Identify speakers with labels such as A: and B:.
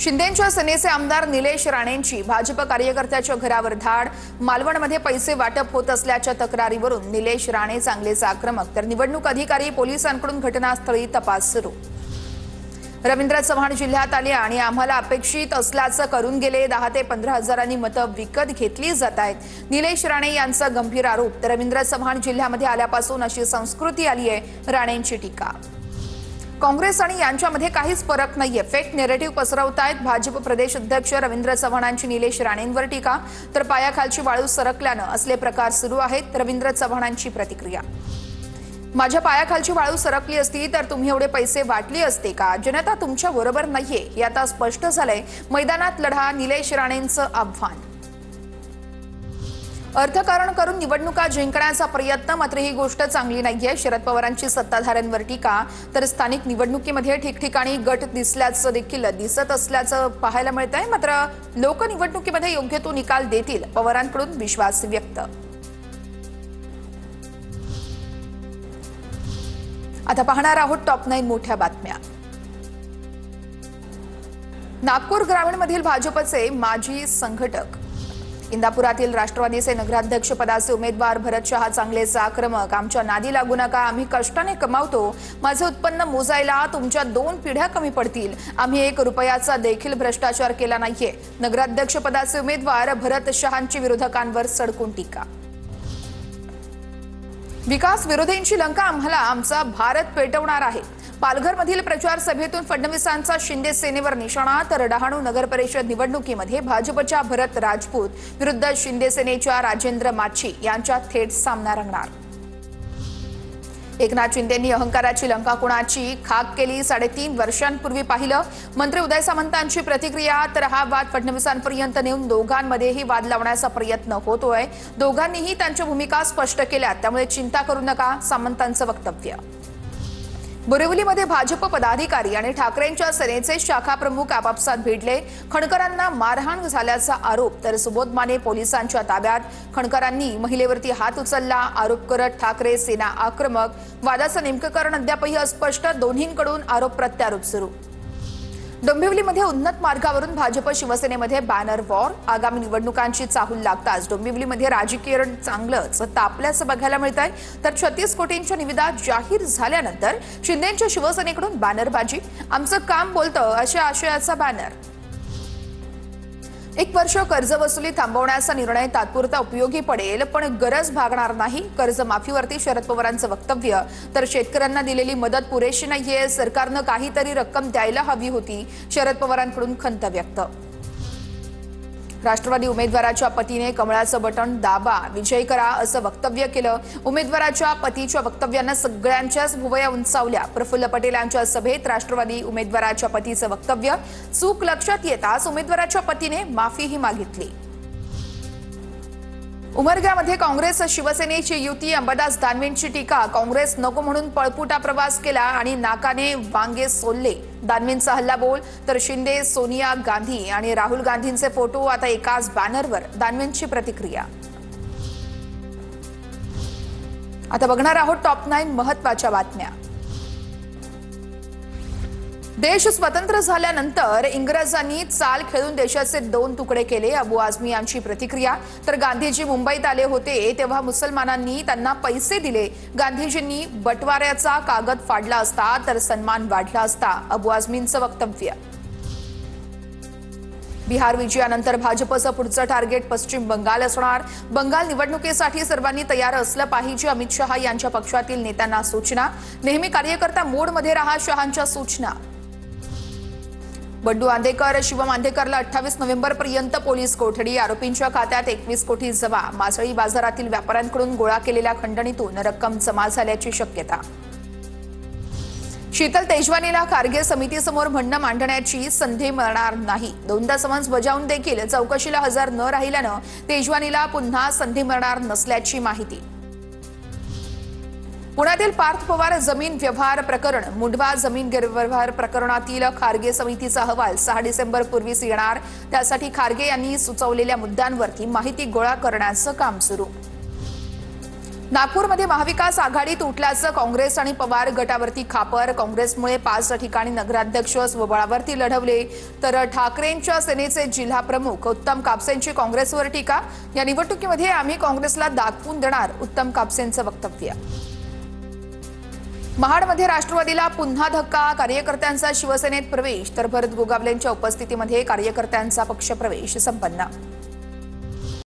A: शिंदेंच्या सेनेचे आमदार निलेश राणेंची भाजप कार्यकर्त्याच्या घरावर धाड। मालवणमध्ये पैसे वाटप होत असल्याच्या तक्रारीवरून निलेश राणे चांगलेच आक्रमक, तर निवडणूक अधिकारी पोलिसांकडून घटनास्थळी तपास सुरू। रवींद्र चव्हाण जिल्ह्यात आले आणि आम्हाला अपेक्षित असल्याचं करून गेले। 10 ते 15 हजारांनी मतं विकत घेतली जात आहेत। निलेश राणे यांचा गंभीर आरोप। तर रवींद्र चव्हाण जिल्ह्यामध्ये आल्यापासून अशी संस्कृती आली आहे, राणेंची टीका। काँग्रेस आणि यांच्यामध्ये काहीच फरक नाहीये, फेक नेरेटिव्ह पसरवतायत भाजप प्रदेश अध्यक्ष रवींद्र चव्हाणांची निलेश राणेंवर टीका। तर पायाखालची वाळू सरकल्यानं असले प्रकार सुरू आहेत। रवींद्र चव्हाणांची प्रतिक्रिया। माझ्या पायाखालची वाळू सरकली असती तर तुम्ही एवढे पैसे वाटले असते का? जनता तुमच्या बरोबर नाहीये हे आता स्पष्ट झालंय। मैदानात लढा, निलेश राणेंचं आव्हान। अर्थकारण करून निवडणुका जिंकण्याचा प्रयत्न, मात्र ही गोष्ट चांगली नाहीये। शरद पवारांची सत्ताधाऱ्यांवर टीका। तर स्थानिक निवडणुकीमध्ये ठिकठिकाणी गट दिसल्याचं देखील दिसत असल्याचं पाहायला मिळतंय, मात्र लोक निवडणुकीमध्ये योग्य तो निकाल देतील, पवारांकडून विश्वास व्यक्त। आता पाहणार आहोत टॉप 9 मोठ्या बातम्या। नागपूर ग्रामीणमधील भाजपचे माजी संघटक, इंदापुरातील राष्ट्रवादीचे नगराध्यक्ष पदाचे उमेदवार भरत शहा चांगलेच आक्रमक। आमच्या नादी लागू नका, आम्ही कष्टाने कमावतो, माझे उत्पन्न मोजायला तुमच्या 2 पिढ्या कमी पडतील, आम्ही 1 रुपयाचा देखील भ्रष्टाचार केला नाहीये। नगराध्यक्ष पदाचे उमेदवार भरत शहांची विरोधकांवर सडकून टीका। विकास विरोधींची लंका आम्हाला आमचा भारत पेटवणार आहे। पालघरमधील प्रचार सभेतून फडणवीसांचा शिंदे सेनेवर निशाणा। तर डहाणू नगर परिषद निवडणुकीमध्ये भाजपच्या भरत राजपूत विरुद्ध शिंदे सेनेच्या राजेंद्र माछी यांच्यात थेट सामना रंगणार। एकनाथ शिंदेंनी अहंकाराची लंका कोणाची खाक केली? 3.5 वर्षांपूर्वी पाहिलं। मंत्री उदय सामंतांची प्रतिक्रिया। तर हा वाद फडणवीसांपर्यंत नेऊन दोघांमध्येही वाद लावण्याचा प्रयत्न होतोय। दोघांनीही त्यांच्या भूमिका स्पष्ट केल्या, त्यामुळे चिंता करू नका, सामंतांचं वक्तव्य। बोरिवलीमध्ये भाजप पदाधिकारी आणि ठाकरेंच्या सेनेचे शाखा प्रमुख आपापसात भिडले। खणकरांना मारहाण झाल्याचा आरोप। तर सुबोध माने पोलिसांच्या ताब्यात। खणकरांनी महिलेवरती हात उचलला, आरोप करत ठाकरे सेना आक्रमक। वादाचं नेमकं कारण अद्यापही अस्पष्ट, दोन्हींकडून आरोप प्रत्यारोप सुरू। डोंबिवलीमध्ये उन्नत मार्गावरून भाजप शिवसेनेमध्ये बॅनर वॉर। आगामी निवडणुकांची चाहूल लागताच डोंबिवलीमध्ये राजकीय रण चांगलंच तापल्याचं बघायला मिळतंय। तर 36 कोटींच्या निविदा जाहीर झाल्यानंतर शिंदेंच्या शिवसेनेकडून बॅनरबाजी। आमचं काम बोलतं अशा आशयाचा बॅनर। 1 वर्ष कर्जवसुली थांबवण्याचा निर्णय तात्पुरता उपयोगी पडेल, पण गरज भागणार नाही। कर्जमाफीवरती शरद पवारांचं वक्तव्य। तर शेतकऱ्यांना दिलेली मदत पुरेशी नाहीये, सरकारनं काहीतरी रक्कम द्यायला हवी होती, शरद पवारांकडून खंत व्यक्त। राष्ट्रवादी उमेदवाराच्या पतीने कमळाचं बटन दाबा, विजय करा असं वक्तव्य केलं। उमेदवाराच्या पतीच्या वक्तव्यानं सगळ्यांच्याच भुवया उंचावल्या। प्रफुल्ल पटेल यांच्या सभेत राष्ट्रवादी उमेदवाराच्या पतीचं वक्तव्य। चूक लक्षात येताच उमेदवाराच्या पतीने माफीही मागितली। उमरग्यामध्ये काँग्रेस शिवसेनेची युती, अंबादास दानवेंची टीका। काँग्रेस नको म्हणून पळपुटा प्रवास केला आणि नाकाने वांगे सोलले, दानवेंचा हल्लाबोल। तर शिंदे, सोनिया गांधी आणि राहुल गांधींचे फोटो आता एकाच बॅनरवर, दानवेंची प्रतिक्रिया। आता बघणार आहोत टॉप 9 महत्त्वाच्या बातम्या। देश स्वतंत्र झाल्यानंतर इंग्रजांनी चाल खेळून देशाचे 2 तुकडे केले, अबू आझमी यांची प्रतिक्रिया। तर गांधीजी मुंबईत आले होते तेव्हा मुसलमानांनी त्यांना पैसे दिले, गांधीजींनी बटवाऱ्याचा कागद फाडला असता तर सन्मान वाढला असता, अबू आझमींचं वक्तव्य। बिहार विजयानंतर भाजपचं पुढचं टार्गेट पश्चिम बंगाल असणार। बंगाल निवडणुकीसाठी सर्वांनी तयार असलं पाहिजे, अमित शहा यांच्या पक्षातील नेत्यांना सूचना। नेहमी कार्यकर्ता मोडमध्ये राहा, शहांच्या सूचना। बंडू आंदेकर, शिवम आंदेकरला 28 नोव्हेंबरपर्यंत पोलीस कोठडी। आरोपींच्या खात्यात 21 कोटी जमा। मासळी बाजारातील व्यापाऱ्यांकडून गोळा केलेल्या खंडणीतून रक्कम जमा झाल्याची शक्यता। शीतल तेजवानीला खारगे समितीसमोर म्हणणं मांडण्याची संधी मिळणार नाही। 2दा समन्स बजावून देखील चौकशीला हजर न राहिल्यानं तेजवानीला पुन्हा संधी मिळणार नसल्याची माहिती। पुण्यातील पार्थ पवार जमीन व्यवहार प्रकरण, मुंडवा जमीन गैरव्यवहार प्रकरणातील खारगे समितीचा अहवाल 6 डिसेंबरपूर्वीच येणार। त्यासाठी खारगे यांनी सुचवलेल्या मुद्द्यांवरती माहिती गोळा करण्याचं काम सुरू। नागपूरमध्ये महाविकास आघाडी तुटल्याचं काँग्रेस आणि पवार गटावरती खापर. काँग्रेसमुळे 5 ठिकाणी नगराध्यक्ष स्वबळावरती लढवले, तर ठाकरेंच्या सेनेचे जिल्हा प्रमुख उत्तम कापसेंची काँग्रेसवर टीका. या निवडणुकीमध्ये आम्ही काँग्रेसला दाखवून देणार, उत्तम कापसेंचं वक्तव्य. महाडमध्ये राष्ट्रवादीला पुन्हा धक्का. कार्यकर्त्यांचा शिवसेनेत प्रवेश, तर भरत गोगावलेंच्या उपस्थितीमध्ये कार्यकर्त्यांचा पक्षप्रवेश संपन्न.